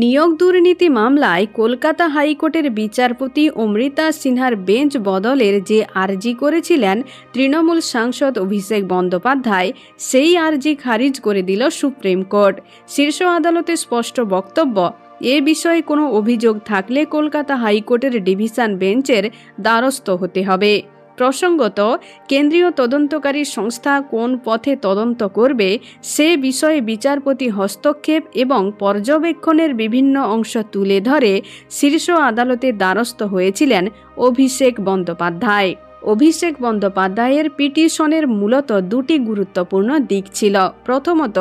নিয়োগ দুর্নীতি মামলায় কলকাতা হাইকোর্টের বিচারপতি অমৃতা সিনহার বেঞ্চ বদলের যে আর্জি করেছিলেন তৃণমূল সাংসদ অভিষেক বন্দ্যোপাধ্যায়, সেই আর্জি খারিজ করে দিল সুপ্রিম কোর্ট। শীর্ষ আদালতের স্পষ্ট বক্তব্য, এ বিষয়ে কোনো অভিযোগ থাকলে কলকাতা হাইকোর্টের ডিভিশন বেঞ্চের দ্বারস্থ হতে হবে। প্রসঙ্গত, কেন্দ্রীয় তদন্তকারী সংস্থা কোন পথে তদন্ত করবে সে বিষয়ে বিচারপতি হস্তক্ষেপ এবং পর্যবেক্ষণের বিভিন্ন অংশ তুলে ধরে শীর্ষ আদালতের দ্বারস্থ হয়েছিলেন অভিষেক বন্দ্যোপাধ্যায়। অভিষেক বন্দ্যোপাধ্যায়ের পিটিশনের মূলত দুটি গুরুত্বপূর্ণ দিক ছিল। প্রথমত,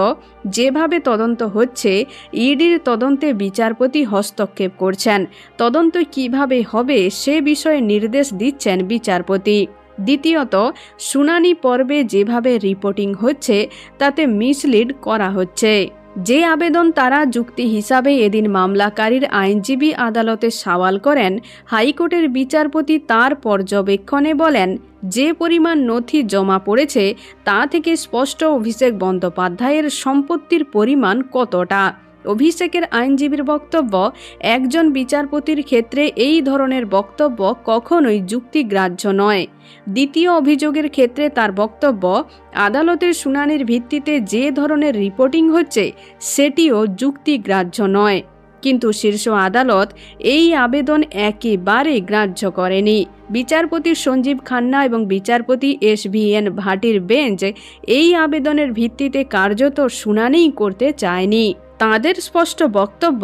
যেভাবে তদন্ত হচ্ছে, ইডির তদন্তে বিচারপতি হস্তক্ষেপ করছেন। তদন্ত কিভাবে হবে সে বিষয়ে নির্দেশ দিচ্ছেন বিচারপতি। দ্বিতীয়ত, শুনানি পর্বে যেভাবে রিপোর্টিং হচ্ছে তাতে মিসলিড করা হচ্ছে। যে আবেদন তারা যুক্তি হিসাবে এদিন মামলাকারীর আইনজীবী আদালতে সওয়াল করেন, হাইকোর্টের বিচারপতি তার পর্যবেক্ষণে বলেন, যে পরিমাণ নথি জমা পড়েছে তা থেকে স্পষ্ট অভিষেক বন্দ্যোপাধ্যায়ের সম্পত্তির পরিমাণ কতটা। অভিষেকের আইনজীবীর বক্তব্য, একজন বিচারপতির ক্ষেত্রে এই ধরনের বক্তব্য কখনোই যুক্তিগ্রাহ্য নয়। দ্বিতীয় অভিযোগের ক্ষেত্রে তার বক্তব্য, আদালতের শুনানির ভিত্তিতে যে ধরনের রিপোর্টিং হচ্ছে সেটিও যুক্তিগ্রাহ্য নয়। কিন্তু শীর্ষ আদালত এই আবেদন একেবারে গ্রাহ্য করেনি। বিচারপতি সঞ্জীব খান্না এবং বিচারপতি SVN ভাটির বেঞ্চ এই আবেদনের ভিত্তিতে কার্যত শুনানি করতে চায়নি। তাঁদের স্পষ্ট বক্তব্য,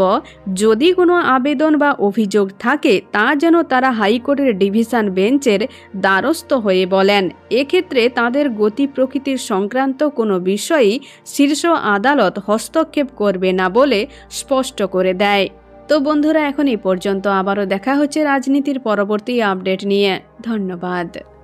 যদি কোনো আবেদন বা অভিযোগ থাকে তা যেন তারা হাইকোর্টের ডিভিশন বেঞ্চের দ্বারস্থ হয়ে বলেন। এক্ষেত্রে তাদের গতি প্রকৃতির সংক্রান্ত কোনো বিষয়ই শীর্ষ আদালত হস্তক্ষেপ করবে না বলে স্পষ্ট করে দেয়। তো বন্ধুরা, এখন এই পর্যন্ত। আবারও দেখা হচ্ছে রাজনীতির পরবর্তী আপডেট নিয়ে। ধন্যবাদ।